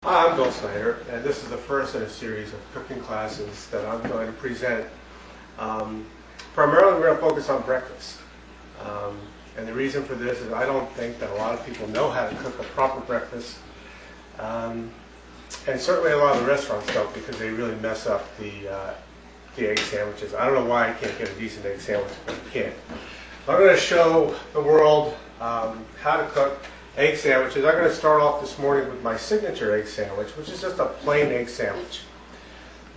Hi, I'm Bill Snyder, and this is the first in a series of cooking classes that I'm going to present. Primarily, we're going to focus on breakfast. And the reason for this is I don't think that a lot of people know how to cook a proper breakfast. And certainly a lot of the restaurants don't, because they really mess up the egg sandwiches. I don't know why I can't get a decent egg sandwich, but I can't. I'm going to show the world how to cook egg sandwiches. I'm going to start off this morning with my signature egg sandwich, which is just a plain egg sandwich.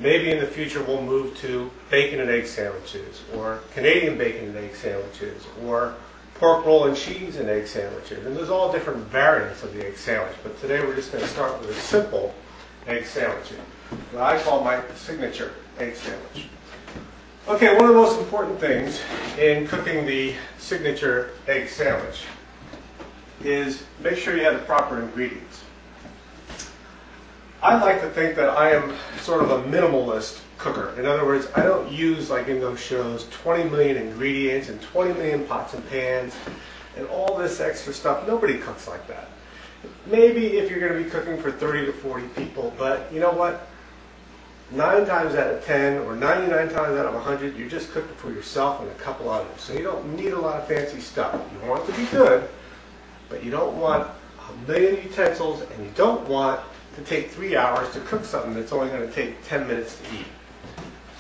Maybe in the future we'll move to bacon and egg sandwiches, or Canadian bacon and egg sandwiches, or pork roll and cheese and egg sandwiches. And there's all different variants of the egg sandwich, but today we're just going to start with a simple egg sandwich, what I call my signature egg sandwich. Okay, one of the most important things in cooking the signature egg sandwich is make sure you have the proper ingredients. I like to think that I am sort of a minimalist cooker. In other words, I don't use, like in those shows, 20 million ingredients and 20 million pots and pans and all this extra stuff. Nobody cooks like that. Maybe if you're going to be cooking for 30 to 40 people, but you know what? 9 times out of 10 or 99 times out of 100, you're just cooking for yourself and a couple others. So you don't need a lot of fancy stuff. You want it to be good, but you don't want a million utensils, and you don't want to take 3 hours to cook something that's only going to take 10 minutes to eat.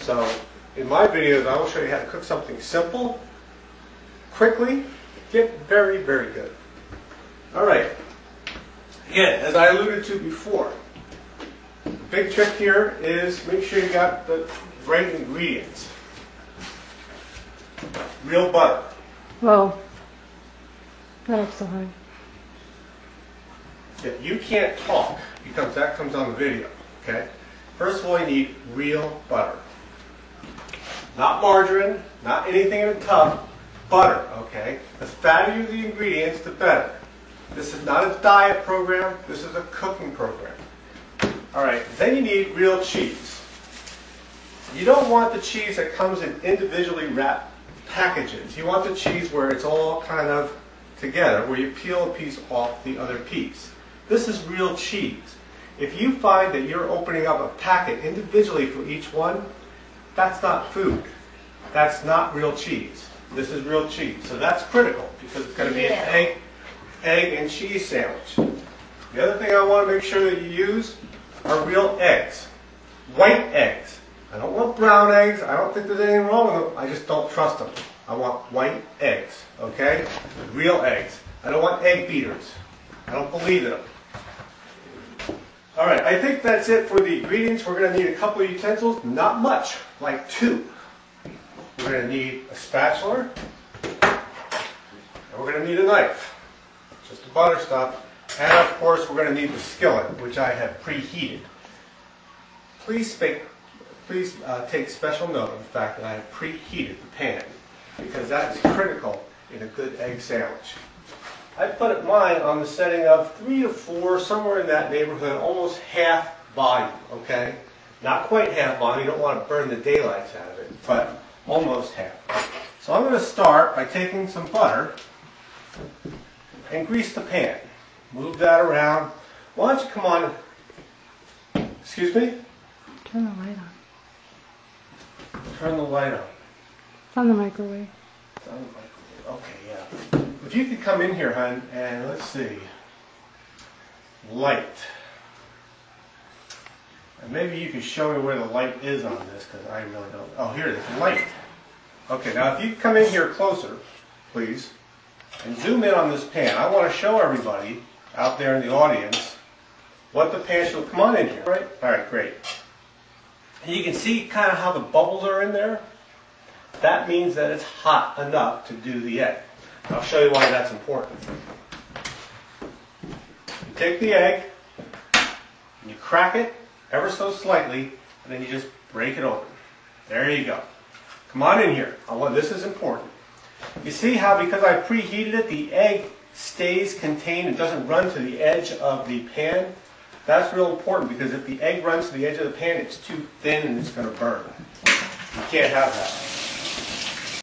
So in my videos, I will show you how to cook something simple, quickly, get very, very good. All right. Again, as I alluded to before, the big trick here is make sure you got the right ingredients. Real butter. Whoa. Not up so high. If you can't talk, because that comes on the video, okay? First of all, you need real butter. Not margarine, not anything in a tub, butter, okay? The fattier the ingredients, the better. This is not a diet program, this is a cooking program. All right, then you need real cheese. You don't want the cheese that comes in individually wrapped packages. You want the cheese where it's all kind of together, where you peel a piece off the other piece. This is real cheese. If you find that you're opening up a packet individually for each one, that's not food. That's not real cheese. This is real cheese. So that's critical, because it's going to be an egg and cheese sandwich. The other thing I want to make sure that you use are real eggs. White eggs. I don't want brown eggs. I don't think there's anything wrong with them. I just don't trust them. I want white eggs, okay? Real eggs. I don't want egg beaters. I don't believe in them. All right, I think that's it for the ingredients. We're going to need a couple of utensils, not much, like 2. We're going to need a spatula, and we're going to need a knife, just the butter stuff, and of course we're going to need the skillet, which I have preheated. Please take special note of the fact that I have preheated the pan, because that's critical in a good egg sandwich. I put mine on the setting of 3 to 4, somewhere in that neighborhood, almost half volume, okay? Not quite half volume, you don't want to burn the daylights out of it, but almost half. So I'm going to start by taking some butter and grease the pan. Move that around. Why don't you come on, excuse me? Turn the light on. Turn the light on. It's on the microwave. It's on the microwave. Okay, yeah. If you could come in here, hon, and let's see. Light. And maybe you could show me where the light is on this, because I really don't. Oh, here it is. Light. Okay, now if you could come in here closer, please, and zoom in on this pan. I want to show everybody out there in the audience what the pan should. Come on in here. Right? All right, great. And you can see kind of how the bubbles are in there. That means that it's hot enough to do the egg. I'll show you why that's important. You take the egg, and you crack it ever so slightly, and then you just break it open. There you go. Come on in here. This is important. You see how, because I preheated it, the egg stays contained and doesn't run to the edge of the pan? That's real important, because if the egg runs to the edge of the pan, it's too thin and it's going to burn. You can't have that.